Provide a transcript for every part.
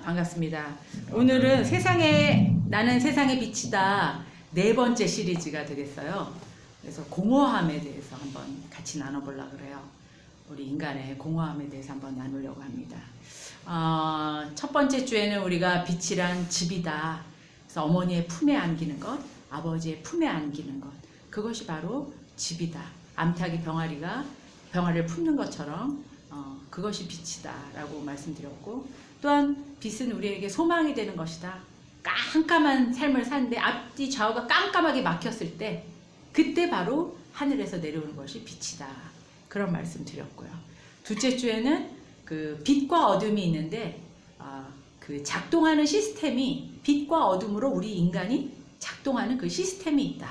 반갑습니다. 오늘은 나는 세상의 빛이다 네 번째 시리즈가 되겠어요. 그래서 공허함에 대해서 한번 같이 나눠보려고 그래요. 우리 인간의 공허함에 대해서 한번 나누려고 합니다. 첫 번째 주에는 우리가 빛이란 집이다. 그래서 어머니의 품에 안기는 것, 아버지의 품에 안기는 것, 그것이 바로 집이다. 암탉이 병아리를 품는 것처럼 그것이 빛이다 라고 말씀드렸고, 또한 빛은 우리에게 소망이 되는 것이다. 깜깜한 삶을 사는데 앞뒤 좌우가 깜깜하게 막혔을 때 그때 바로 하늘에서 내려오는 것이 빛이다, 그런 말씀 드렸고요. 둘째 주에는 그 빛과 어둠이 있는데 그 작동하는 시스템이 빛과 어둠으로 우리 인간이 작동하는 그 시스템이 있다.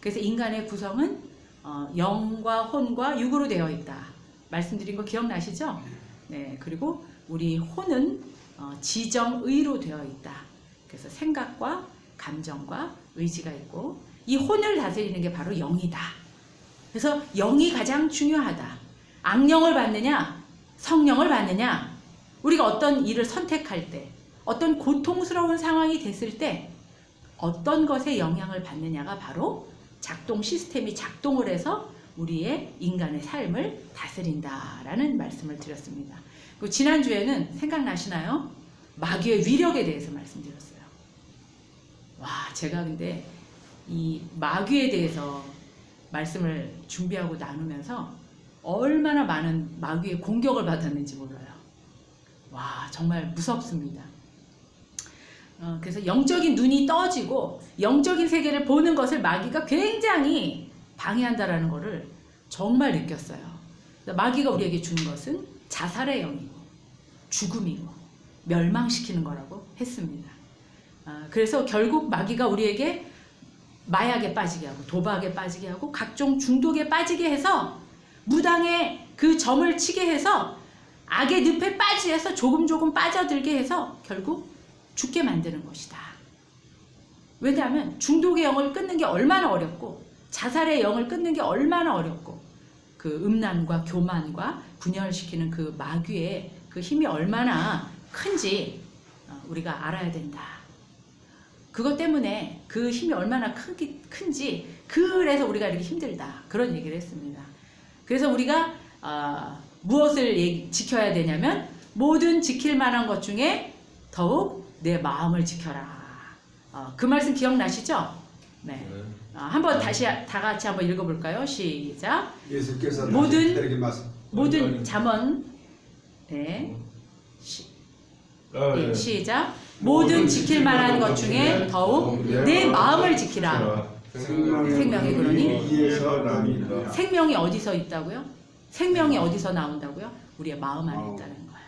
그래서 인간의 구성은 영과 혼과 육으로 되어 있다. 말씀드린 거 기억나시죠? 네. 그리고 우리 혼은 지정의로 되어 있다. 그래서 생각과 감정과 의지가 있고, 이 혼을 다스리는 게 바로 영이다. 그래서 영이 가장 중요하다. 악령을 받느냐, 성령을 받느냐, 우리가 어떤 일을 선택할 때, 어떤 고통스러운 상황이 됐을 때 어떤 것에 영향을 받느냐가 바로 작동 시스템이 작동을 해서 우리의 인간의 삶을 다스린다라는 말씀을 드렸습니다. 그리고 지난주에는 생각나시나요? 마귀의 위력에 대해서 말씀드렸어요. 와, 제가 근데 이 마귀에 대해서 말씀을 준비하고 나누면서 얼마나 많은 마귀의 공격을 받았는지 몰라요. 와, 정말 무섭습니다. 그래서 영적인 눈이 떠지고 영적인 세계를 보는 것을 마귀가 굉장히 방해한다라는 것을 정말 느꼈어요. 마귀가 우리에게 주는 것은 자살의 영이고 죽음이고 멸망시키는 거라고 했습니다. 그래서 결국 마귀가 우리에게 마약에 빠지게 하고 도박에 빠지게 하고 각종 중독에 빠지게 해서 무당의 그 점을 치게 해서 악의 늪에 빠지게 해서 조금 빠져들게 해서 결국 죽게 만드는 것이다. 왜냐하면 중독의 영을 끊는 게 얼마나 어렵고 자살의 영을 끊는 게 얼마나 어렵고 그 음란과 교만과 분열시키는 그 마귀의 그 힘이 얼마나 큰지 우리가 알아야 된다. 그것 때문에 그 힘이 얼마나 큰지, 그래서 우리가 이렇게 힘들다, 그런 얘기를 했습니다. 그래서 우리가 무엇을 지켜야 되냐면, 모든 지킬 만한 것 중에 더욱 내 마음을 지켜라. 그 말씀 기억나시죠? 네. 한번 다시 다 같이 한번 읽어볼까요? 시작. 예수께서 모든 잠언, 네. 네, 시작. 모든 지킬 만한 것 중에 더욱 내 마음을 지키라. 생명이 그러니 생명이 어디서 있다고요? 생명이 어디서 나온다고요? 우리의 마음 안에 있다는 거예요.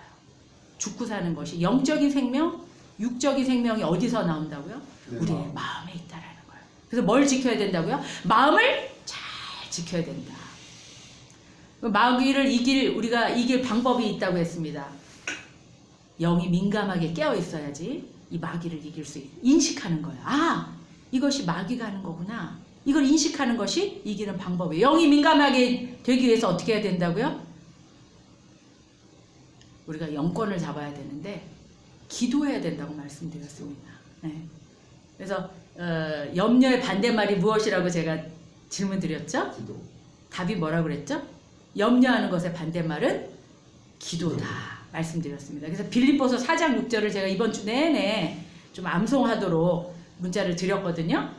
죽고 사는 것이 영적인 생명, 육적인 생명이 어디서 나온다고요? 우리의 마음에 있다라는 거예요. 그래서 뭘 지켜야 된다고요? 마음을 잘 지켜야 된다. 마귀를 우리가 이길 방법이 있다고 했습니다. 영이 민감하게 깨어 있어야지 이 마귀를 이길 수 인식하는 거예요. 아, 이것이 마귀가 하는 거구나. 이걸 인식하는 것이 이기는 방법이에요. 영이 민감하게 되기 위해서 어떻게 해야 된다고요? 우리가 영권을 잡아야 되는데 기도해야 된다고 말씀드렸습니다. 네. 그래서 염려의 반대말이 무엇이라고 제가 질문 드렸죠? 기도. 답이 뭐라고 그랬죠? 염려하는 것의 반대말은 기도다 말씀드렸습니다. 그래서 빌립보서 4장 6절을 제가 이번 주 내내 좀 암송하도록 문자를 드렸거든요.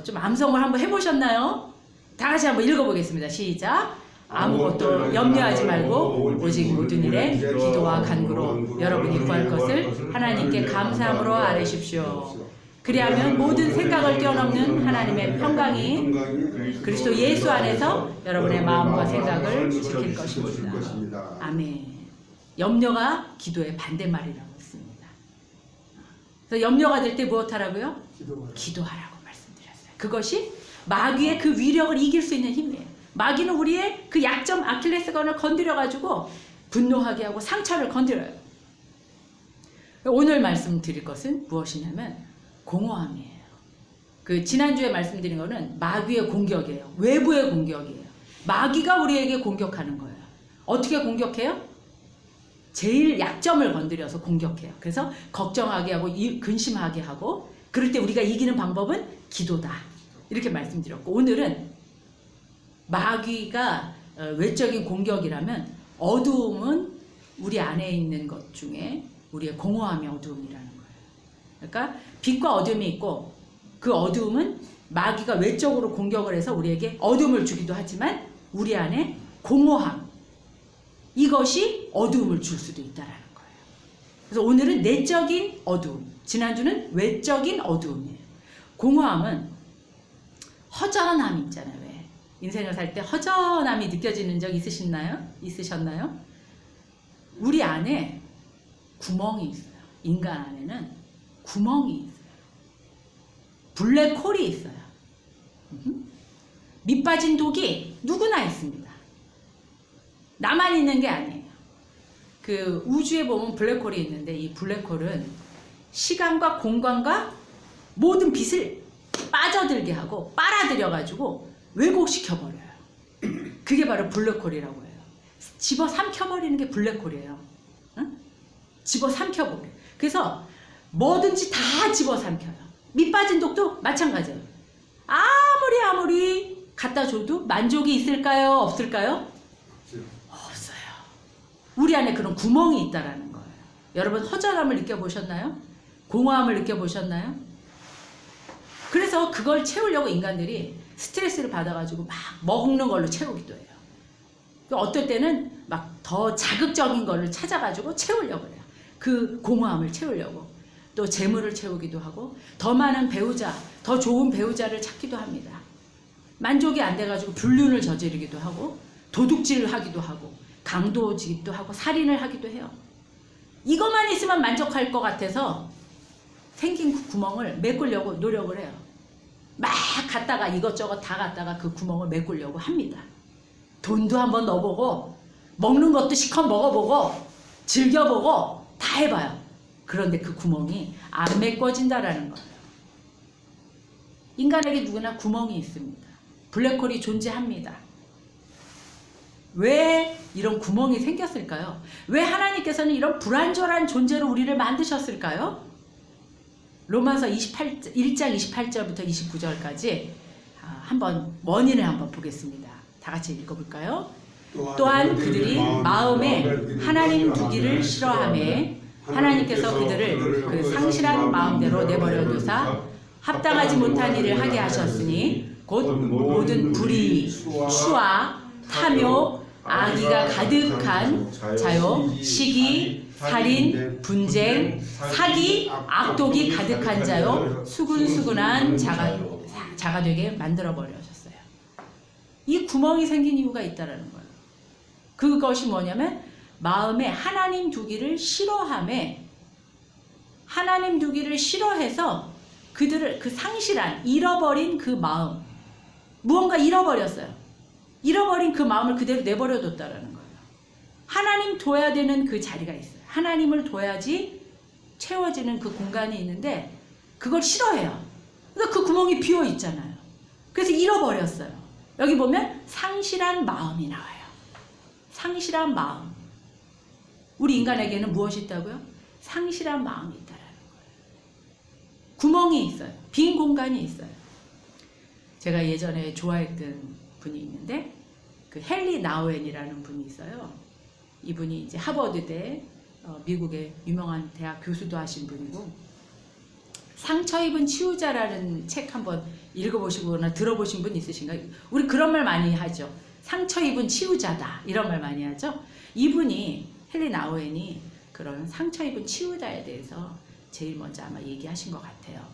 좀 암송을 한번 해보셨나요? 다 같이 한번 읽어보겠습니다. 시작. 아무것도 염려하지 말고 오직 모든 일에 기도와 간구로 여러분이 구할 것을 하나님께 감사함으로 아뢰십시오. 그리하면 모든 생각을 뛰어넘는 하나님의 평강이 그리스도 예수 안에서 여러분의 마음과 생각을 지킬 것입니다. 아멘. 염려가 기도의 반대말이라고 했습니다. 그래서 염려가 될 때 무엇하라고요? 기도하라고 말씀드렸어요. 그것이 마귀의 그 위력을 이길 수 있는 힘이에요. 마귀는 우리의 그 약점 아킬레스건을 건드려가지고 분노하게 하고 상처를 건드려요. 오늘 말씀드릴 것은 무엇이냐면 공허함이에요. 그 지난주에 말씀드린 거는 마귀의 공격이에요. 외부의 공격이에요. 마귀가 우리에게 공격하는 거예요. 어떻게 공격해요? 제일 약점을 건드려서 공격해요. 그래서 걱정하게 하고 근심하게 하고, 그럴 때 우리가 이기는 방법은 기도다. 이렇게 말씀드렸고, 오늘은 마귀가 외적인 공격이라면 어두움은 우리 안에 있는 것 중에 우리의 공허함이 어두움이라는 거예요. 그러니까 빛과 어둠이 있고, 그 어두움은 마귀가 외적으로 공격을 해서 우리에게 어둠을 주기도 하지만 우리 안에 공허함, 이것이 어두움을 줄 수도 있다는 거예요. 그래서 오늘은 내적인 어두움, 지난주는 외적인 어두움이에요. 공허함은 허전함이 있잖아요. 왜? 인생을 살 때 허전함이 느껴지는 적 있으셨나요? 우리 안에 구멍이 있어요. 인간 안에는 구멍이 있어요. 블랙홀이 있어요. 밑 빠진 독이 누구나 있습니다. 나만 있는 게 아니에요. 그 우주에 보면 블랙홀이 있는데, 이 블랙홀은 시간과 공간과 모든 빛을 빠져들게 하고 빨아들여 가지고 왜곡시켜 버려요. 그게 바로 블랙홀이라고 해요. 집어 삼켜버리는 게 블랙홀이에요. 응? 집어 삼켜버려. 그래서 뭐든지 다 집어 삼켜요. 밑 빠진 독도 마찬가지예요. 아무리 갖다 줘도 만족이 있을까요? 없을까요? 없어요. 우리 안에 그런 구멍이 있다라는 거예요. 여러분 허전함을 느껴보셨나요? 공허함을 느껴보셨나요? 그래서 그걸 채우려고 인간들이 스트레스를 받아가지고 막 먹는 걸로 채우기도 해요. 어떨 때는 막 더 자극적인 거를 찾아가지고 채우려고 해요. 그 공허함을 채우려고. 또 재물을 채우기도 하고, 더 많은 배우자, 더 좋은 배우자를 찾기도 합니다. 만족이 안 돼가지고 불륜을 저지르기도 하고, 도둑질을 하기도 하고, 강도짓도 하고, 살인을 하기도 해요. 이것만 있으면 만족할 것 같아서 생긴 구멍을 메꾸려고 노력을 해요. 막 갖다가 이것저것 다 갖다가 그 구멍을 메꾸려고 합니다. 돈도 한번 넣어보고, 먹는 것도 실컷 먹어보고, 즐겨보고, 다 해봐요. 그런데 그 구멍이 안 메꿔진다라는 거예요. 인간에게 누구나 구멍이 있습니다. 블랙홀이 존재합니다. 왜 이런 구멍이 생겼을까요? 왜 하나님께서는 이런 불완전한 존재로 우리를 만드셨을까요? 로마서 1장 28절부터 29절까지 한번 원인을 한번 보겠습니다. 다 같이 읽어볼까요? 또한 그들이 마음에 하나님 두기를 싫어하매 하나님께서 그들을 그 상실한 마음대로 내버려 두사 합당하지 못한 일을 하게 하셨으니 곧 모든 불의, 추와 탐욕, 악의가 가득한 자요, 시기, 살인, 분쟁, 사기, 악독이 가득한 자요, 수근수근한 자가 되게 만들어 버리셨어요. 이 구멍이 생긴 이유가 있다라는 거예요. 그것이 뭐냐면 마음에 하나님 두기를 싫어함에, 하나님 두기를 싫어해서 그들을 그 상실한, 잃어버린 그 마음, 무언가 잃어버렸어요. 잃어버린 그 마음을 그대로 내버려 뒀다라는 거예요. 하나님 둬야 되는 그 자리가 있어요. 하나님을 둬야지 채워지는 그 공간이 있는데 그걸 싫어해요. 그러니까 그 구멍이 비어 있잖아요. 그래서 잃어버렸어요. 여기 보면 상실한 마음이 나와요. 상실한 마음. 우리 인간에게는 무엇이 있다고요? 상실한 마음이 있다라는 거예요. 구멍이 있어요. 빈 공간이 있어요. 제가 예전에 좋아했던 분이 있는데, 그 헨리 나우엔이라는 분이 있어요. 이분이 이제 하버드대 미국의 유명한 대학 교수도 하신 분이고, 상처 입은 치유자라는 책 한번 읽어보시거나 들어보신 분 있으신가요? 우리 그런 말 많이 하죠. 상처 입은 치유자다, 이런 말 많이 하죠. 이분이, 헨리 나우엔이 그런 상처 입은 치유자에 대해서 제일 먼저 아마 얘기하신 것 같아요.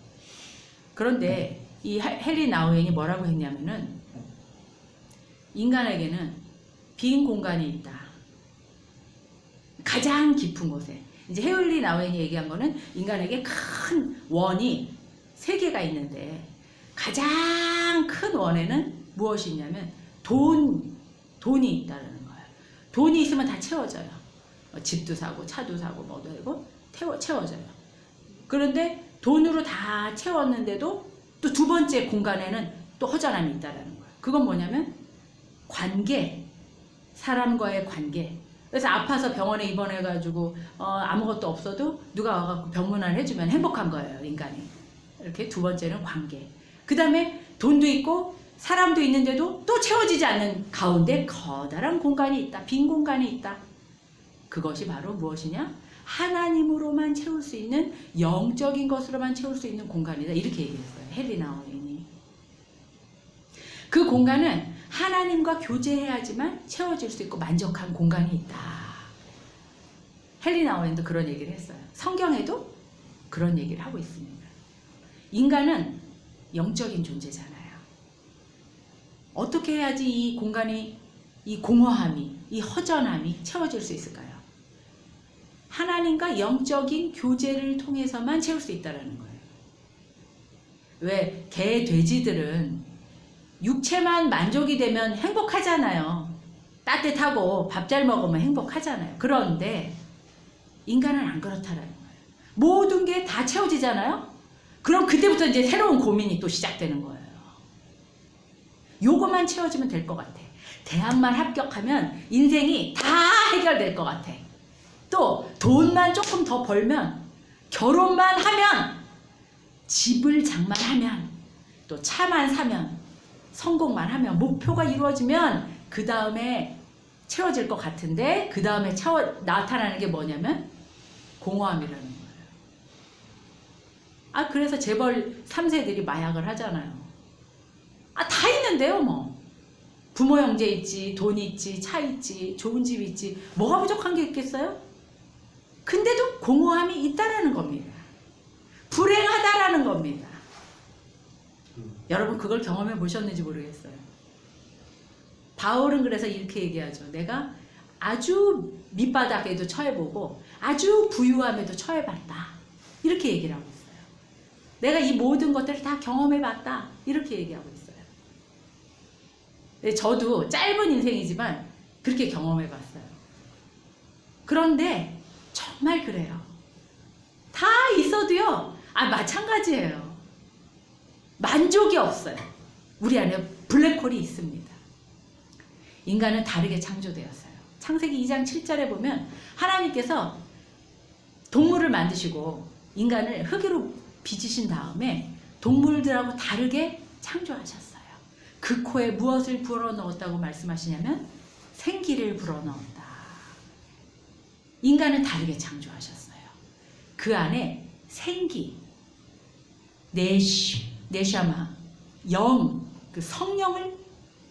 그런데 이 헨리 나우엔이 뭐라고 했냐면은, 인간에게는 빈 공간이 있다. 가장 깊은 곳에. 이제 헨리 나우엔이 얘기한 거는 인간에게 큰 원이 3개가 있는데, 가장 큰 원에는 무엇이 있냐면 돈이 있다는 거예요. 돈이 있으면 다 채워져요. 집도 사고 차도 사고 뭐도 하고 채워져요. 그런데 돈으로 다 채웠는데도 또 두 번째 공간에는 또 허전함이 있다는 거예요. 그건 뭐냐면 관계, 사람과의 관계, 그래서 아파서 병원에 입원해가지고 아무것도 없어도 누가 와갖고 병문안 해주면 행복한 거예요, 인간이. 이렇게 두 번째는 관계. 그 다음에 돈도 있고 사람도 있는데도 또 채워지지 않는 가운데 커다란 공간이 있다. 빈 공간이 있다. 그것이 바로 무엇이냐? 하나님으로만 채울 수 있는, 영적인 것으로만 채울 수 있는 공간이다. 이렇게 얘기했어요, 헬리나 어린이. 그 공간은 하나님과 교제해야지만 채워질 수 있고 만족한 공간이 있다. 헨리 나우엔도 그런 얘기를 했어요. 성경에도 그런 얘기를 하고 있습니다. 인간은 영적인 존재잖아요. 어떻게 해야지 이 공간이, 이 공허함이, 이 허전함이 채워질 수 있을까요? 하나님과 영적인 교제를 통해서만 채울 수 있다는 거예요. 왜 개, 돼지들은 육체만 만족이 되면 행복하잖아요. 따뜻하고 밥 잘 먹으면 행복하잖아요. 그런데 인간은 안 그렇다라는 거예요. 모든 게 다 채워지잖아요. 그럼 그때부터 이제 새로운 고민이 또 시작되는 거예요. 요것만 채워지면 될 것 같아. 대학만 합격하면 인생이 다 해결될 것 같아. 또 돈만 조금 더 벌면, 결혼만 하면, 집을 장만하면, 또 차만 사면, 성공만 하면, 목표가 이루어지면 그 다음에 채워질 것 같은데, 그 다음에 나타나는 게 뭐냐면 공허함이라는 거예요. 그래서 재벌 3세들이 마약을 하잖아요. 다 있는데요, 뭐. 부모 형제 있지, 돈 있지, 차 있지, 좋은 집 있지, 뭐가 부족한 게 있겠어요? 근데도 공허함이 있다라는 겁니다. 불행하다라는 겁니다. 여러분 그걸 경험해 보셨는지 모르겠어요. 바울은 그래서 이렇게 얘기하죠. 내가 아주 밑바닥에도 처해보고 아주 부유함에도 처해봤다. 이렇게 얘기를 하고 있어요. 내가 이 모든 것들을 다 경험해봤다. 이렇게 얘기하고 있어요. 저도 짧은 인생이지만 그렇게 경험해봤어요. 그런데 정말 그래요. 다 있어도요. 마찬가지예요. 만족이 없어요. 우리 안에 블랙홀이 있습니다. 인간은 다르게 창조되었어요. 창세기 2장 7절에 보면 하나님께서 동물을 만드시고 인간을 흙으로 빚으신 다음에 동물들하고 다르게 창조하셨어요. 그 코에 무엇을 불어넣었다고 말씀하시냐면 생기를 불어넣었다. 인간은 다르게 창조하셨어요. 그 안에 생기, 네샤마, 영, 그 성령을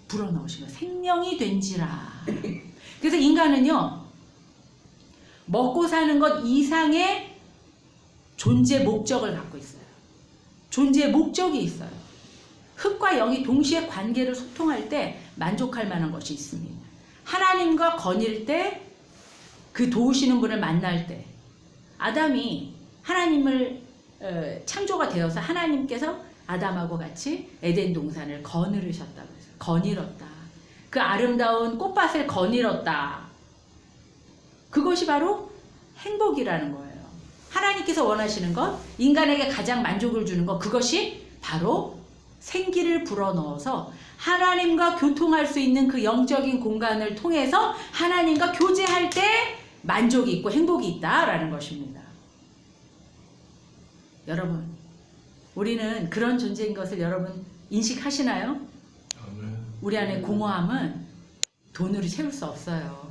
불어넣으신 거예요. 생명이 된지라. 그래서 인간은요, 먹고 사는 것 이상의 존재 목적을 갖고 있어요. 존재의 목적이 있어요. 흙과 영이 동시에 관계를 소통할 때 만족할 만한 것이 있습니다. 하나님과 거닐 때, 그 도우시는 분을 만날 때, 아담이 하나님을 창조가 되어서 하나님께서 아담하고 같이 에덴 동산을 거느리셨다고 해서 거닐었다. 그 아름다운 꽃밭을 거닐었다. 그것이 바로 행복이라는 거예요. 하나님께서 원하시는 것, 인간에게 가장 만족을 주는 것, 그것이 바로 생기를 불어넣어서 하나님과 교통할 수 있는 그 영적인 공간을 통해서 하나님과 교제할 때 만족이 있고 행복이 있다라는 것입니다. 여러분, 우리는 그런 존재인 것을 여러분 인식하시나요? 우리 안에 공허함은 돈으로 채울 수 없어요.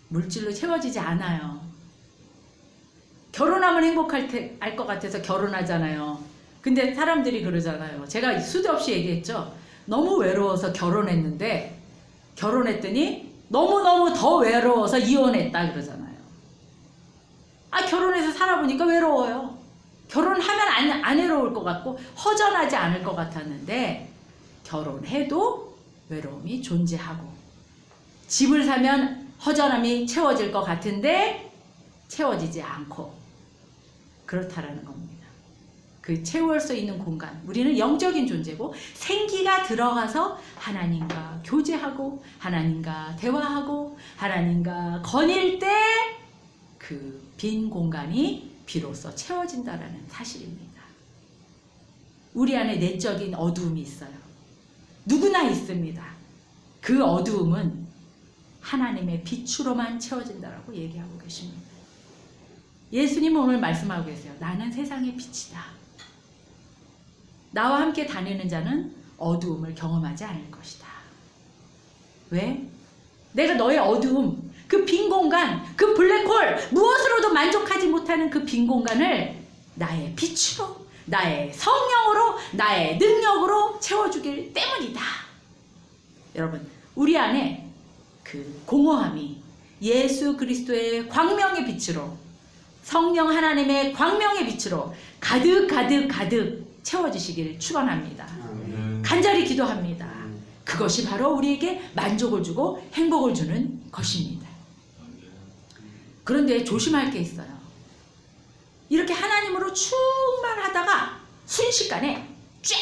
물질로 채워지지 않아요. 결혼하면 행복할 것 같아서 결혼하잖아요. 근데 사람들이 그러잖아요. 제가 수도 없이 얘기했죠. 너무 외로워서 결혼했는데 결혼했더니 너무너무 더 외로워서 이혼했다 그러잖아요. 결혼해서 살아보니까 외로워요. 결혼하면 안 외로울 것 같고 허전하지 않을 것 같았는데 결혼해도 외로움이 존재하고 집을 사면 허전함이 채워질 것 같은데 채워지지 않고 그렇다라는 겁니다. 그 채울 수 있는 공간, 우리는 영적인 존재고 생기가 들어가서 하나님과 교제하고 하나님과 대화하고 하나님과 거닐 때 그 빈 공간이 비로소 채워진다라는 사실입니다. 우리 안에 내적인 어두움이 있어요. 누구나 있습니다. 그 어두움은 하나님의 빛으로만 채워진다라고 얘기하고 계십니다. 예수님은 오늘 말씀하고 계세요. 나는 세상의 빛이다. 나와 함께 다니는 자는 어두움을 경험하지 않을 것이다. 왜? 내가 너의 어두움, 그 빈 공간, 그 블랙홀, 무엇으로도 만족하지 못하는 그 빈 공간을 나의 빛으로, 나의 성령으로, 나의 능력으로 채워주길 때문이다. 여러분, 우리 안에 그 공허함이 예수 그리스도의 광명의 빛으로, 성령 하나님의 광명의 빛으로 가득 채워지시길 축원합니다. 간절히 기도합니다. 그것이 바로 우리에게 만족을 주고 행복을 주는 것입니다. 그런데 조심할 게 있어요. 이렇게 하나님으로 충만하다가 순식간에 쫙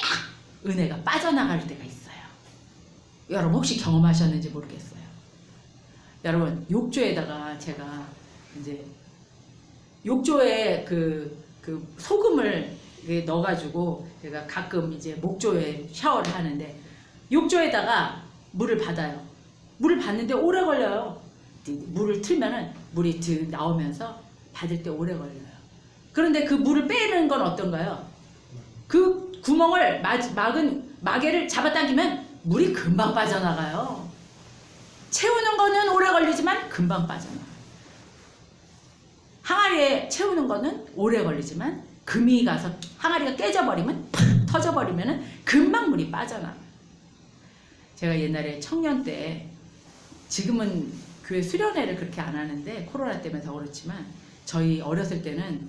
은혜가 빠져나갈 때가 있어요. 여러분 혹시 경험하셨는지 모르겠어요. 여러분 욕조에다가 제가 이제 욕조에 그 소금을 넣어가지고 제가 가끔 이제 목조에 샤워를 하는데 욕조에다가 물을 받아요. 물을 받는데 오래 걸려요. 물을 틀면은 물이 나오면서 받을 때 오래 걸려요. 그런데 그 물을 빼는 건 어떤가요? 그 구멍을 막은 마개를 잡아당기면 물이 금방 빠져나가요. 채우는 거는 오래 걸리지만 금방 빠져나가요. 항아리에 채우는 거는 오래 걸리지만 금이 가서 항아리가 깨져버리면 팍 터져버리면 금방 물이 빠져나가요. 제가 옛날에 청년 때, 지금은 교회 수련회를 그렇게 안 하는데 코로나 때문에 더 그렇지만 저희 어렸을 때는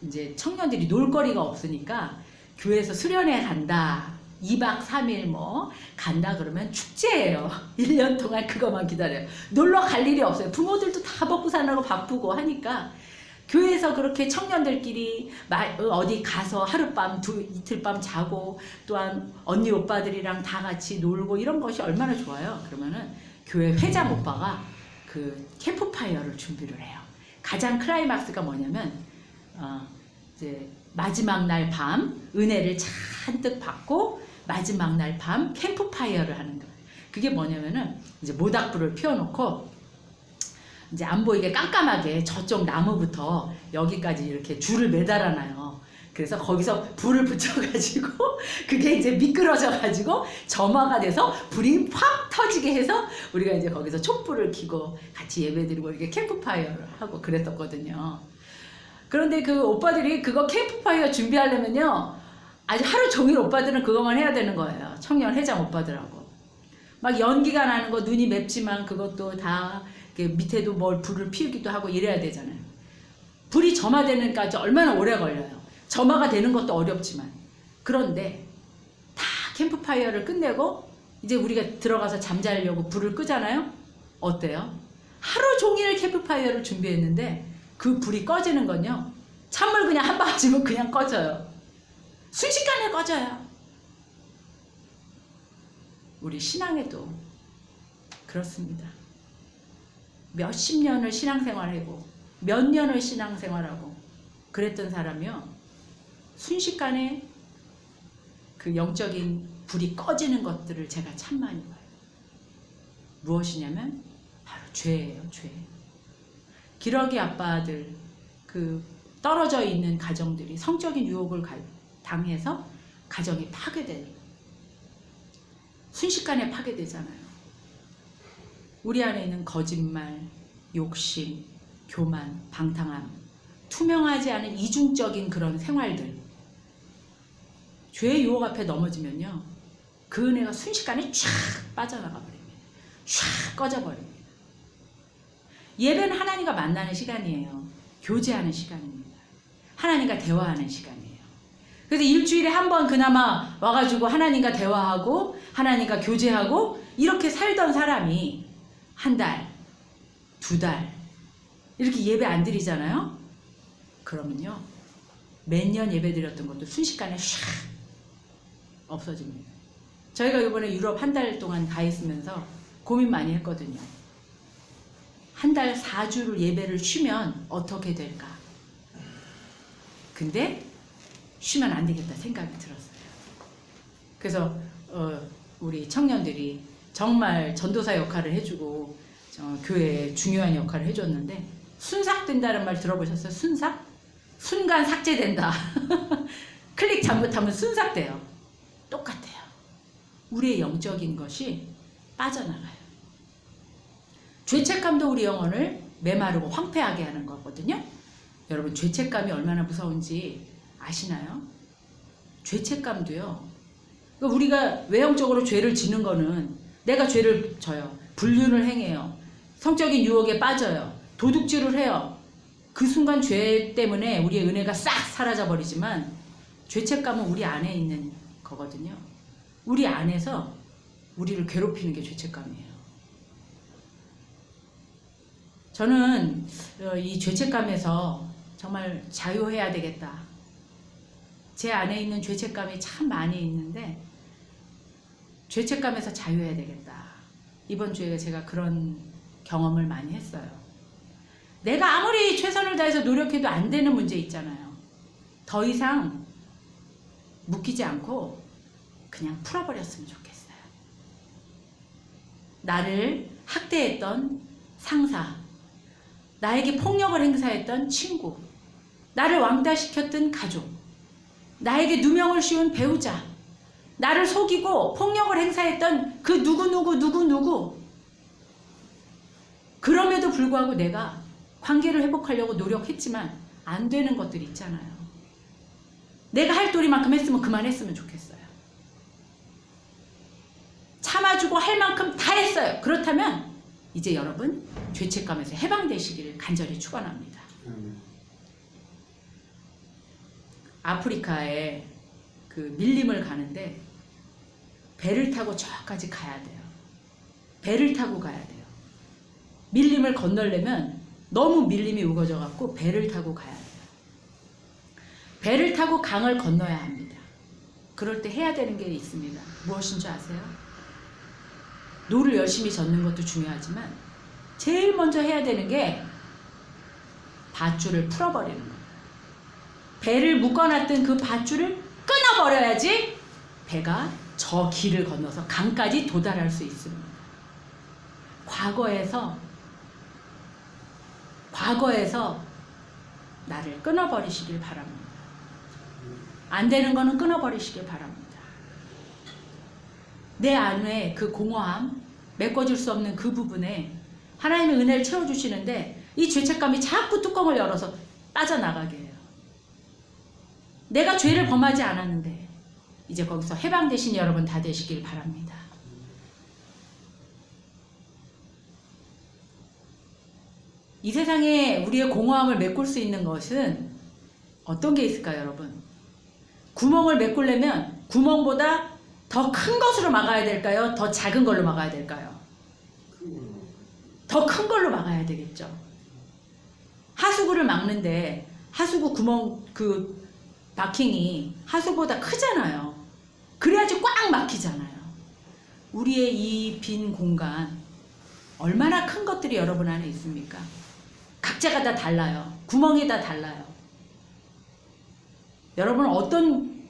이제 청년들이 놀거리가 없으니까 교회에서 수련회 간다, 2박 3일 뭐 간다 그러면 축제예요. 1년 동안 그것만 기다려요. 놀러 갈 일이 없어요. 부모들도 다 먹고 사느라고 바쁘고 하니까 교회에서 그렇게 청년들끼리 어디 가서 하룻밤 이틀밤 자고 또한 언니 오빠들이랑 다 같이 놀고 이런 것이 얼마나 좋아요. 그러면은 교회 회장 오빠가 그 캠프파이어를 준비를 해요. 가장 클라이막스가 뭐냐면 이제 마지막 날 밤 은혜를 잔뜩 받고 마지막 날 밤 캠프파이어를 하는 거예요. 그게 뭐냐면은 이제 모닥불을 피워놓고 이제 안 보이게 깜깜하게 저쪽 나무부터 여기까지 이렇게 줄을 매달아놔요. 그래서 거기서 불을 붙여가지고 그게 이제 미끄러져가지고 점화가 돼서 불이 확 터지게 해서 우리가 이제 거기서 촛불을 켜고 같이 예배드리고 이렇게 캠프파이어를 하고 그랬었거든요. 그런데 그 오빠들이 그거 캠프파이어 준비하려면요 아주 하루 종일 오빠들은 그것만 해야 되는 거예요. 청년 회장 오빠들하고 막 연기가 나는 거 눈이 맵지만 그것도 다 밑에도 뭘 불을 피우기도 하고 이래야 되잖아요. 불이 점화되는까지 얼마나 오래 걸려요. 점화가 되는 것도 어렵지만. 그런데 다 캠프파이어를 끝내고 이제 우리가 들어가서 잠자려고 불을 끄잖아요. 어때요? 하루 종일 캠프파이어를 준비했는데 그 불이 꺼지는 건요 찬물 그냥 한 바가지면 그냥 꺼져요. 순식간에 꺼져요. 우리 신앙에도 그렇습니다. 몇십 년을 신앙생활하고 몇 년을 신앙생활하고 그랬던 사람이요 순식간에 그 영적인 불이 꺼지는 것들을 제가 참 많이 봐요. 무엇이냐면 바로 죄예요. 죄. 기러기 아빠들 그 떨어져 있는 가정들이 성적인 유혹을 당해서 가정이 파괴돼요. 순식간에 파괴되잖아요. 우리 안에 있는 거짓말, 욕심, 교만, 방탕함, 투명하지 않은 이중적인 그런 생활들 죄의 유혹 앞에 넘어지면요 그 은혜가 순식간에 쫙 빠져나가 버립니다. 쫙 꺼져버립니다. 예배는 하나님과 만나는 시간이에요. 교제하는 시간입니다. 하나님과 대화하는 시간이에요. 그래서 일주일에 한 번 그나마 와가지고 하나님과 대화하고 하나님과 교제하고 이렇게 살던 사람이 한 달, 두 달 이렇게 예배 안 드리잖아요. 그러면요 몇 년 예배 드렸던 것도 순식간에 샥 없어집니다. 저희가 이번에 유럽 한 달 동안 가 있으면서 고민 많이 했거든요. 한 달 4주를 예배를 쉬면 어떻게 될까? 근데 쉬면 안 되겠다 생각이 들었어요. 그래서 우리 청년들이 정말 전도사 역할을 해주고 교회에 중요한 역할을 해줬는데 순삭된다는 말 들어보셨어요? 순삭? 순간 삭제된다. 클릭 잘못하면 순삭돼요. 똑같아요. 우리의 영적인 것이 빠져나가요. 죄책감도 우리 영혼을 메마르고 황폐하게 하는 거거든요. 여러분 죄책감이 얼마나 무서운지 아시나요? 죄책감도요. 그러니까 우리가 외형적으로 죄를 지는 거는 내가 죄를 져요. 불륜을 행해요. 성적인 유혹에 빠져요. 도둑질을 해요. 그 순간 죄 때문에 우리의 은혜가 싹 사라져 버리지만 죄책감은 우리 안에 있는 거거든요. 우리 안에서 우리를 괴롭히는 게 죄책감이에요. 저는 이 죄책감에서 정말 자유해야 되겠다. 제 안에 있는 죄책감이 참 많이 있는데 죄책감에서 자유해야 되겠다. 이번 주에 제가 그런 경험을 많이 했어요. 내가 아무리 최선을 다해서 노력해도 안 되는 문제 있잖아요. 더 이상 묶이지 않고 그냥 풀어버렸으면 좋겠어요. 나를 학대했던 상사, 나에게 폭력을 행사했던 친구, 나를 왕따시켰던 가족, 나에게 누명을 씌운 배우자, 나를 속이고 폭력을 행사했던 그 누구 그럼에도 불구하고 내가 관계를 회복하려고 노력했지만 안 되는 것들이 있잖아요. 내가 할 도리만큼 했으면 그만했으면 좋겠어요. 참아주고 할 만큼 다 했어요. 그렇다면 이제 여러분 죄책감에서 해방되시기를 간절히 축원합니다. 아프리카에 그 밀림을 가는데 배를 타고 저까지 가야 돼요. 배를 타고 가야 돼요. 밀림을 건너려면 너무 밀림이 우거져 갖고 배를 타고 가야 돼요. 배를 타고 강을 건너야 합니다. 그럴 때 해야 되는 게 있습니다. 무엇인 줄 아세요? 노를 열심히 젓는 것도 중요하지만 제일 먼저 해야 되는 게 밧줄을 풀어버리는 거예요. 배를 묶어놨던 그 밧줄을 끊어버려야지 배가 저 길을 건너서 강까지 도달할 수 있습니다. 과거에서 나를 끊어버리시길 바랍니다. 안 되는 거는 끊어버리시길 바랍니다. 내 안에 그 공허함, 메꿔줄 수 없는 그 부분에 하나님의 은혜를 채워주시는데 이 죄책감이 자꾸 뚜껑을 열어서 빠져나가게 해요. 내가 죄를 범하지 않았는데 이제 거기서 해방되신 여러분 다 되시길 바랍니다. 이 세상에 우리의 공허함을 메꿀 수 있는 것은 어떤 게 있을까요, 여러분? 구멍을 메꾸려면 구멍보다 더 큰 것으로 막아야 될까요? 더 작은 걸로 막아야 될까요? 더 큰 걸로 막아야 되겠죠. 하수구를 막는데 하수구 구멍 그 마킹이 하수보다 크잖아요. 그래야지 꽉 막히잖아요. 우리의 이 빈 공간 얼마나 큰 것들이 여러분 안에 있습니까? 각자가 다 달라요. 구멍이 다 달라요. 여러분 어떤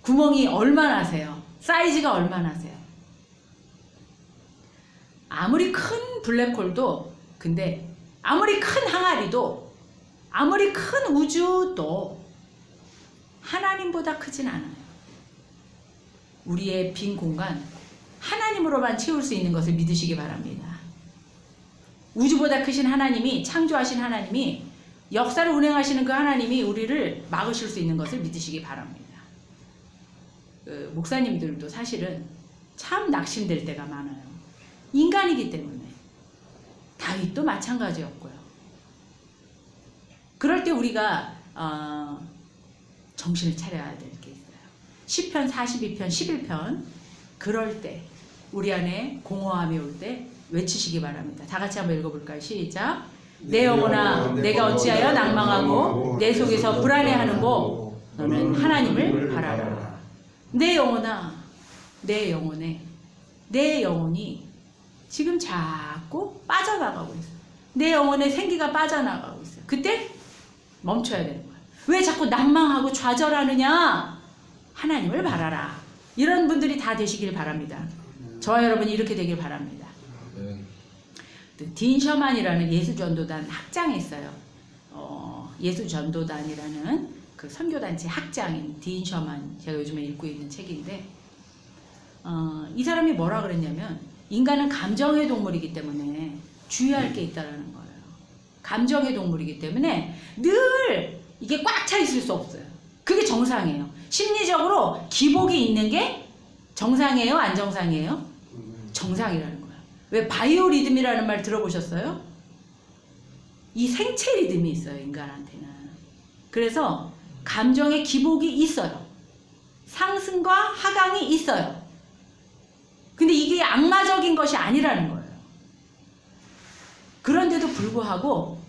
구멍이 얼마나 세요? 사이즈가 얼마나 세요? 아무리 큰 블랙홀도 근데 아무리 큰 항아리도 아무리 큰 우주도 하나님보다 크진 않아요. 우리의 빈 공간 하나님으로만 채울 수 있는 것을 믿으시기 바랍니다. 우주보다 크신 하나님이 창조하신 하나님이 역사를 운행하시는 그 하나님이 우리를 막으실 수 있는 것을 믿으시기 바랍니다. 목사님들도 사실은 참 낙심될 때가 많아요. 인간이기 때문에. 다윗도 마찬가지였고요. 그럴 때 우리가 정신을 차려야 될 게 있어요. 시편 42편 11편 그럴 때 우리 안에 공허함이 올 때 외치시기 바랍니다. 다 같이 한번 읽어볼까요? 시작. 내 영혼아 내가 어찌하여 낭망하고 내 속에서 불안해하는고 너는 하나님을 바라라. 내 영혼아 내 영혼이 지금 자꾸 빠져나가고 있어요. 내 영혼의 생기가 빠져나가고 있어요. 그때 멈춰야 되는 거예요. 왜 자꾸 낭망하고 좌절하느냐? 하나님을 바라라. 이런 분들이 다 되시길 바랍니다. 저와 여러분이 이렇게 되길 바랍니다. 딘 셔만이라는 예수전도단 학장이 있어요. 예수전도단이라는 그 선교단체 학장인 딘 셔만, 제가 요즘에 읽고 있는 책인데, 이 사람이 뭐라 그랬냐면, 인간은 감정의 동물이기 때문에 주의할 게 있다라는 거예요. 감정의 동물이기 때문에 늘 이게 꽉 차 있을 수 없어요. 그게 정상이에요. 심리적으로 기복이 있는 게 정상이에요? 안 정상이에요? 정상이라는 거예요. 왜 바이오리듬이라는 말 들어보셨어요? 이 생체 리듬이 있어요, 인간한테는. 그래서 감정의 기복이 있어요. 상승과 하강이 있어요. 근데 이게 악마적인 것이 아니라는 거예요. 그런데도 불구하고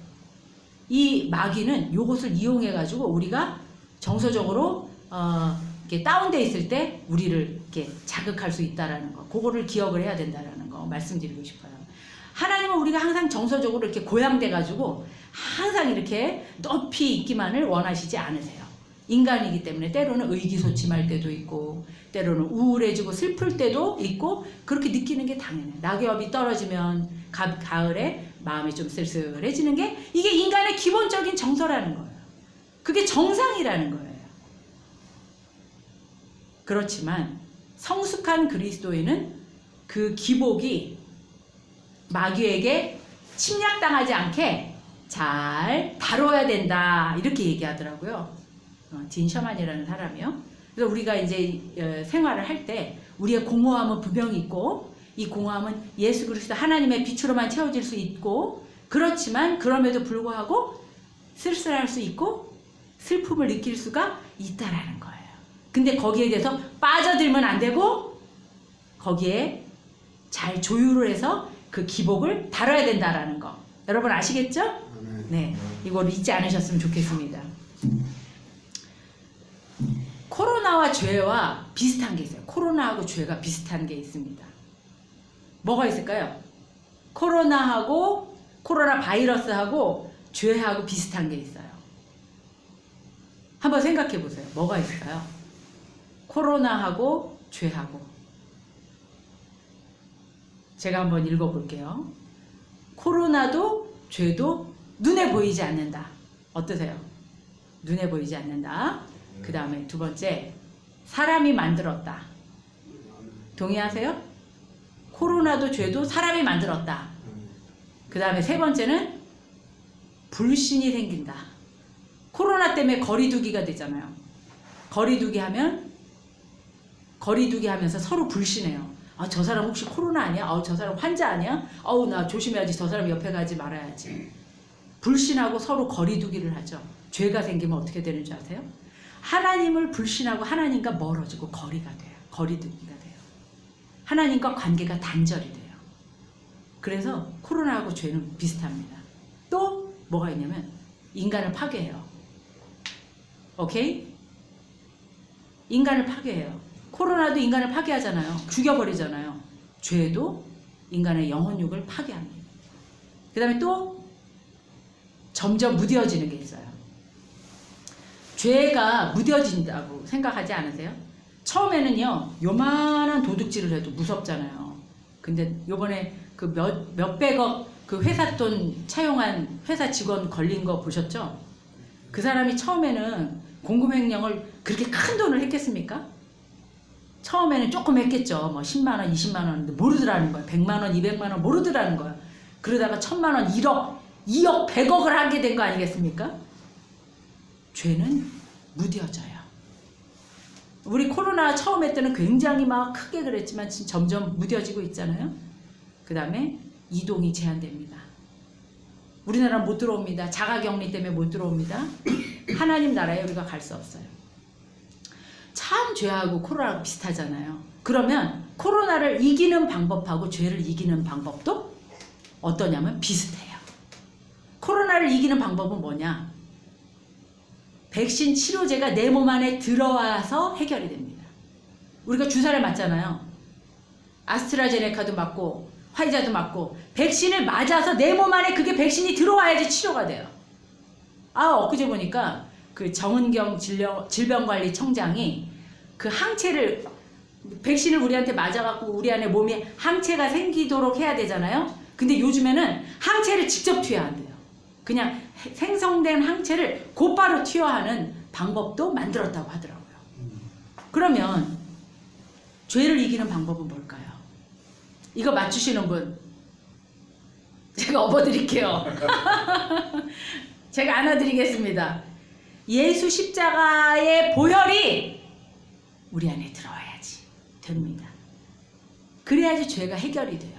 이 마귀는 이것을 이용해 가지고 우리가 정서적으로 이렇게 다운돼 있을 때 우리를 이렇게 자극할 수 있다라는 거, 그거를 기억을 해야 된다라는 거 말씀드리고 싶어요. 하나님은 우리가 항상 정서적으로 이렇게 고양돼 가지고 항상 이렇게 높이 있기만을 원하시지 않으세요. 인간이기 때문에 때로는 의기소침할 때도 있고, 때로는 우울해지고 슬플 때도 있고, 그렇게 느끼는 게 당연해요. 낙엽이 떨어지면 가을에 마음이 좀 쓸쓸해지는 게 이게 인간의 기본적인 정서라는 거예요. 그게 정상이라는 거예요. 그렇지만 성숙한 그리스도인은 그 기복이 마귀에게 침략당하지 않게 잘 다뤄야 된다, 이렇게 얘기하더라고요. 딘 셔만이라는 사람이요. 그래서 우리가 이제 생활을 할 때 우리의 공허함은 분명히 있고, 이 공허함은 예수 그리스도 하나님의 빛으로만 채워질 수 있고, 그렇지만 그럼에도 불구하고 쓸쓸할 수 있고 슬픔을 느낄 수가 있다라는 거예요. 근데 거기에 대해서 빠져들면 안 되고, 거기에 잘 조율을 해서 그 기복을 다뤄야 된다라는 거. 여러분 아시겠죠? 네, 이걸 잊지 않으셨으면 좋겠습니다. 코로나와 죄와 비슷한 게 있어요. 코로나하고 죄가 비슷한 게 있습니다. 뭐가 있을까요? 코로나 바이러스하고 죄하고 비슷한 게 있어요. 한번 생각해 보세요. 뭐가 있을까요? 코로나하고 죄하고. 제가 한번 읽어볼게요. 코로나도 죄도 눈에 보이지 않는다. 어떠세요? 눈에 보이지 않는다. 그 다음에 두 번째, 사람이 만들었다. 동의하세요? 코로나도 죄도 사람이 만들었다. 그 다음에 세 번째는 불신이 생긴다. 코로나 때문에 거리두기가 되잖아요. 거리두기 하면서 서로 불신해요. 아, 저 사람 혹시 코로나 아니야? 저 사람 환자 아니야? 나 조심해야지. 저 사람 옆에 가지 말아야지. 불신하고 서로 거리두기를 하죠. 죄가 생기면 어떻게 되는 줄 아세요? 하나님을 불신하고 하나님과 멀어지고 거리가 돼요. 거리두기가 돼요. 하나님과 관계가 단절이 돼요. 그래서 코로나하고 죄는 비슷합니다. 또 뭐가 있냐면 인간을 파괴해요. 오케이? 인간을 파괴해요. 코로나도 인간을 파괴하잖아요. 죽여버리잖아요. 죄도 인간의 영혼육을 파괴합니다. 그 다음에 또 점점 무뎌지는 게 있어요. 죄가 무뎌진다고 생각하지 않으세요? 처음에는요, 요만한 도둑질을 해도 무섭잖아요. 근데 요번에 그 몇백억 그 회사 돈 차용한 회사 직원 걸린 거 보셨죠? 그 사람이 처음에는 공금횡령을 그렇게 큰 돈을 했겠습니까? 처음에는 조금 했겠죠. 뭐 10만원, 20만원 모르더라는 거예요. 100만원, 200만원 모르더라는 거예요. 그러다가 1000만원, 1억, 2억, 100억을 하게 된 거 아니겠습니까? 죄는 무뎌져요. 우리 코로나 처음 할 때는 굉장히 막 크게 그랬지만 지금 점점 무뎌지고 있잖아요. 그 다음에 이동이 제한됩니다. 우리나라 못 들어옵니다. 자가격리 때문에 못 들어옵니다. 하나님 나라에 우리가 갈 수 없어요. 참 죄하고 코로나하고 비슷하잖아요. 그러면 코로나를 이기는 방법하고 죄를 이기는 방법도 어떠냐면 비슷해요. 코로나를 이기는 방법은 뭐냐? 백신 치료제가 내 몸 안에 들어와서 해결이 됩니다. 우리가 주사를 맞잖아요. 아스트라제네카도 맞고 화이자도 맞고 백신을 맞아서 내 몸 안에 그게 백신이 들어와야지 치료가 돼요. 엊그제 보니까 그 정은경 질병관리청장이 그 항체를 백신을 우리한테 맞아갖고 우리 안에 몸에 항체가 생기도록 해야 되잖아요. 근데 요즘에는 항체를 직접 투여한대요. 그냥 생성된 항체를 곧바로 투여하는 방법도 만들었다고 하더라고요. 그러면 죄를 이기는 방법은 뭘까요? 이거 맞추시는 분 제가 업어드릴게요. 제가 안아드리겠습니다. 예수 십자가의 보혈이 우리 안에 들어와야지 됩니다. 그래야지 죄가 해결이 돼요.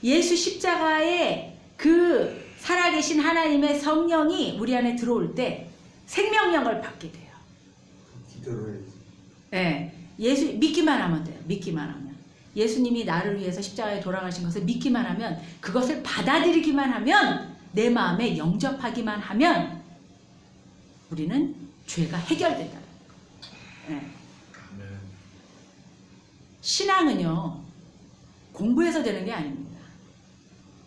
예수 십자가의 그 살아계신 하나님의 성령이 우리 안에 들어올 때 생명력을 받게 돼요. 기도를 해야지. 네, 예수 믿기만 하면 돼요. 믿기만 하면. 예수님이 나를 위해서 십자가에 돌아가신 것을 믿기만 하면, 그것을 받아들이기만 하면, 내 마음에 영접하기만 하면 우리는 죄가 해결된다는 거예요. 네. 신앙은요, 공부해서 되는 게 아닙니다.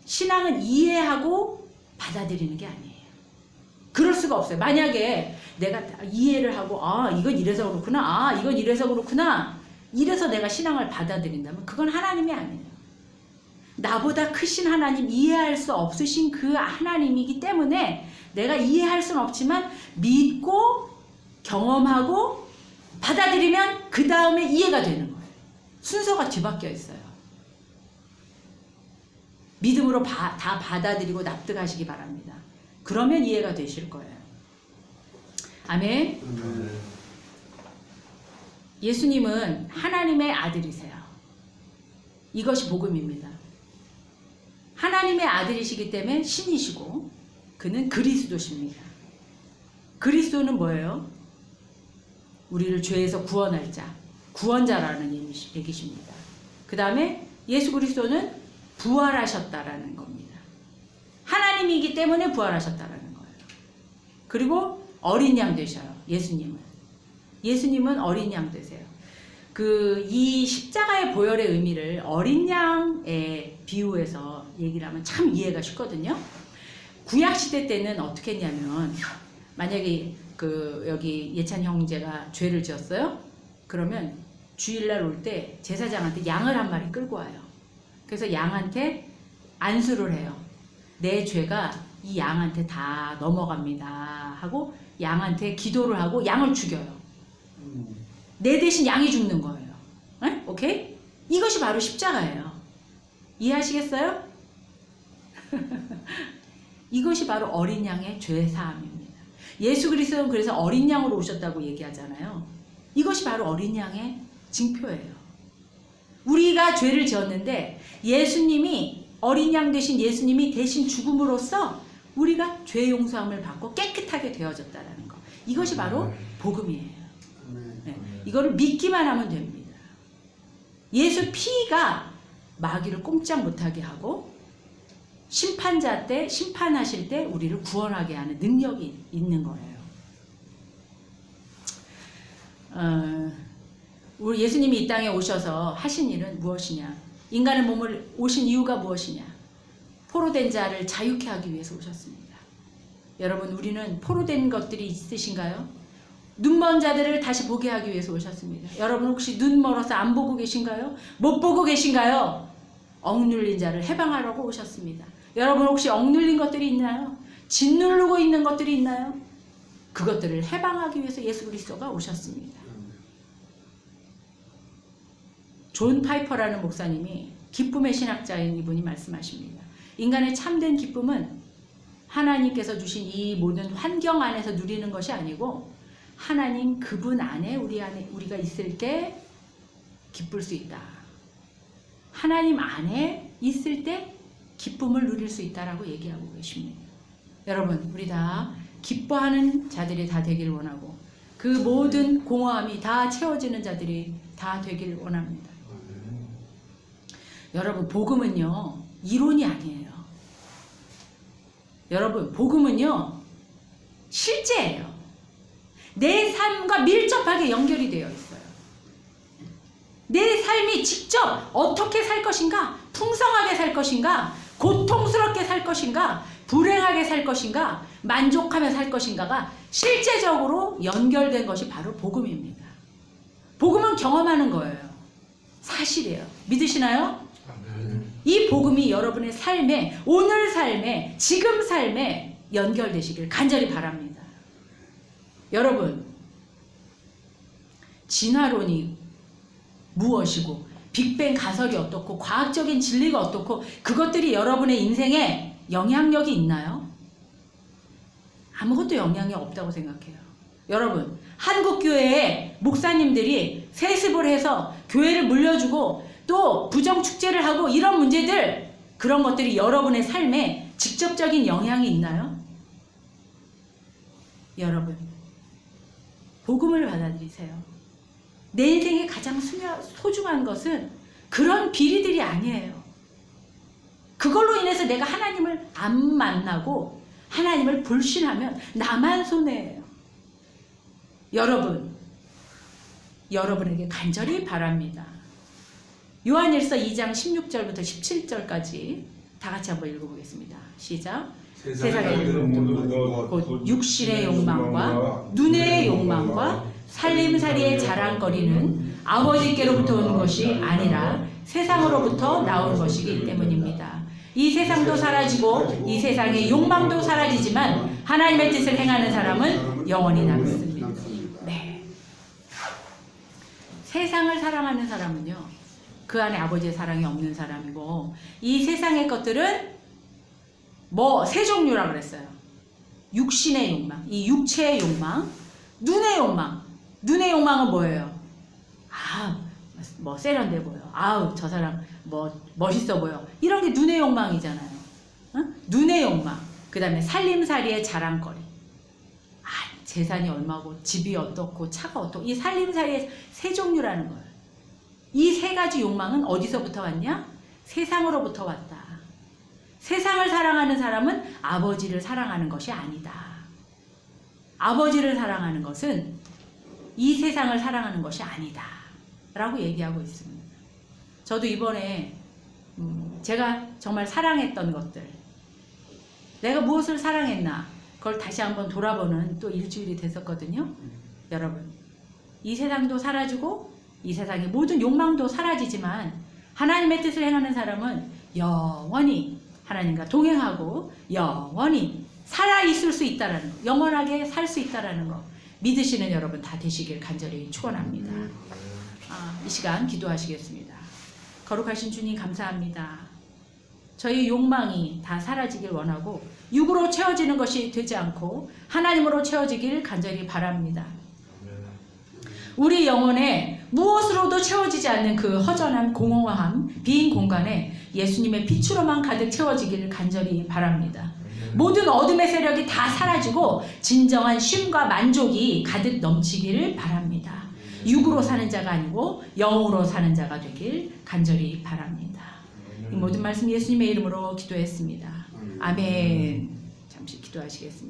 신앙은 이해하고 받아들이는 게 아니에요. 그럴 수가 없어요. 만약에 내가 이해를 하고, 아, 이건 이래서 그렇구나, 아, 이건 이래서 그렇구나, 이래서 내가 신앙을 받아들인다면 그건 하나님이 아니에요. 나보다 크신 하나님, 이해할 수 없으신 그 하나님이기 때문에 내가 이해할 수는 없지만 믿고 경험하고 받아들이면 그 다음에 이해가 되는 거예요. 순서가 뒤바뀌어 있어요. 믿음으로 다 받아들이고 납득하시기 바랍니다. 그러면 이해가 되실 거예요. 아멘. 예수님은 하나님의 아들이세요. 이것이 복음입니다. 하나님의 아들이시기 때문에 신이시고 그는 그리스도십니다. 그리스도는 뭐예요? 우리를 죄에서 구원할 자, 구원자라는 얘기십니다. 그 다음에 예수 그리스도는 부활하셨다라는 겁니다. 하나님이기 때문에 부활하셨다라는 거예요. 그리고 어린 양 되셔요. 예수님은 어린 양 되세요. 이 십자가의 보혈의 의미를 어린 양에 비유해서 얘기를 하면 참 이해가 쉽거든요. 구약시대 때는 어떻게 했냐면, 만약에 여기 예찬 형제가 죄를 지었어요? 그러면 주일날 올 때 제사장한테 양을 한 마리 끌고 와요. 그래서 양한테 안수를 해요. 내 죄가 이 양한테 다 넘어갑니다 하고 양한테 기도를 하고 양을 죽여요. 내 대신 양이 죽는 거예요. 네? 오케이? 이것이 바로 십자가예요. 이해하시겠어요? 이것이 바로 어린 양의 죄 사함입니다. 예수 그리스도는 그래서 어린 양으로 오셨다고 얘기하잖아요. 이것이 바로 어린 양의 징표예요. 우리가 죄를 지었는데 예수님이, 어린 양 되신 예수님이 대신 죽음으로써 우리가 죄 용서함을 받고 깨끗하게 되어졌다는 거. 이것이 바로 복음이에요. 네. 이거를 믿기만 하면 됩니다. 예수 피가 마귀를 꼼짝 못하게 하고 심판자 때, 심판하실 때 우리를 구원하게 하는 능력이 있는 거예요. 우리 예수님이 이 땅에 오셔서 하신 일은 무엇이냐? 인간의 몸을 오신 이유가 무엇이냐? 포로된 자를 자유케 하기 위해서 오셨습니다. 여러분, 우리는 포로된 것들이 있으신가요? 눈먼 자들을 다시 보게 하기 위해서 오셨습니다. 여러분, 혹시 눈 멀어서 안 보고 계신가요? 못 보고 계신가요? 억눌린 자를 해방하려고 오셨습니다. 여러분, 혹시 억눌린 것들이 있나요? 짓누르고 있는 것들이 있나요? 그것들을 해방하기 위해서 예수 그리스도가 오셨습니다. 존 파이퍼라는 목사님이, 기쁨의 신학자인 이분이 말씀하십니다. 인간의 참된 기쁨은 하나님께서 주신 이 모든 환경 안에서 누리는 것이 아니고 하나님 그분 안에 우리가 있을 때 기쁠 수 있다. 하나님 안에 있을 때 기쁨을 누릴 수 있다라고 얘기하고 계십니다. 여러분, 우리 다 기뻐하는 자들이 다 되길 원하고 그 모든 공허함이 다 채워지는 자들이 다 되길 원합니다. 여러분, 복음은요, 이론이 아니에요. 여러분, 복음은요, 실제예요. 내 삶과 밀접하게 연결이 되어 있어요. 내 삶이 직접 어떻게 살 것인가, 풍성하게 살 것인가, 고통스럽게 살 것인가, 불행하게 살 것인가, 만족하며 살 것인가가 실제적으로 연결된 것이 바로 복음입니다. 복음은 경험하는 거예요. 사실이에요. 믿으시나요? 이 복음이 여러분의 삶에, 오늘 삶에, 지금 삶에 연결되시길 간절히 바랍니다. 여러분, 진화론이 무엇이고 빅뱅 가설이 어떻고 과학적인 진리가 어떻고 그것들이 여러분의 인생에 영향력이 있나요? 아무것도 영향이 없다고 생각해요. 여러분, 한국교회에 목사님들이 세습을 해서 교회를 물려주고 또 부정축제를 하고 이런 문제들, 그런 것들이 여러분의 삶에 직접적인 영향이 있나요? 여러분, 복음을 받아들이세요. 내 인생에 가장 소중한 것은 그런 비리들이 아니에요. 그걸로 인해서 내가 하나님을 안 만나고 하나님을 불신하면 나만 손해예요. 여러분, 여러분에게 간절히 바랍니다. 요한일서 2장 16절부터 17절까지 다 같이 한번 읽어보겠습니다. 시작. 세상의 곧 육신의 욕망과 눈의 욕망과 살림살이의 자랑거리는 아버지께로부터 오는 것이 아니라 세상으로부터 나온 것이기 때문입니다. 이 세상도 사라지고 이 세상의 욕망도 사라지지만 하나님의 뜻을 행하는 사람은 영원히 남습니다. 네. 세상을 사랑하는 사람은요, 그 안에 아버지의 사랑이 없는 사람이고, 이 세상의 것들은 세 종류라 그랬어요. 육신의 욕망, 이 육체의 욕망, 눈의 욕망. 눈의 욕망은 뭐예요? 세련돼 보여. 저 사람 멋있어 보여. 이런 게 눈의 욕망이잖아요. 응? 눈의 욕망. 그 다음에 살림살이의 자랑거리. 재산이 얼마고 집이 어떻고 차가 어떻고, 이 살림살이의 세 종류라는 거예요. 이 세 가지 욕망은 어디서부터 왔냐? 세상으로부터 왔다. 세상을 사랑하는 사람은 아버지를 사랑하는 것이 아니다. 아버지를 사랑하는 것은 이 세상을 사랑하는 것이 아니다 라고 얘기하고 있습니다. 저도 이번에 제가 정말 사랑했던 것들, 내가 무엇을 사랑했나, 그걸 다시 한번 돌아보는 또 일주일이 됐었거든요. 여러분, 이 세상도 사라지고 이 세상의 모든 욕망도 사라지지만 하나님의 뜻을 행하는 사람은 영원히 하나님과 동행하고 영원히 살아있을 수 있다라는 거, 영원하게 살 수 있다라는 거 믿으시는 여러분 다 되시길 간절히 축원합니다. 이 시간 기도하시겠습니다. 거룩하신 주님, 감사합니다. 저희 욕망이 다 사라지길 원하고 육으로 채워지는 것이 되지 않고 하나님으로 채워지길 간절히 바랍니다. 우리 영혼에 무엇으로도 채워지지 않는 그 허전한 공허함, 빈 공간에 예수님의 빛으로만 가득 채워지기를 간절히 바랍니다. 모든 어둠의 세력이 다 사라지고 진정한 쉼과 만족이 가득 넘치기를 바랍니다. 육으로 사는 자가 아니고 영으로 사는 자가 되길 간절히 바랍니다. 이 모든 말씀 예수님의 이름으로 기도했습니다. 아멘. 잠시 기도하시겠습니다.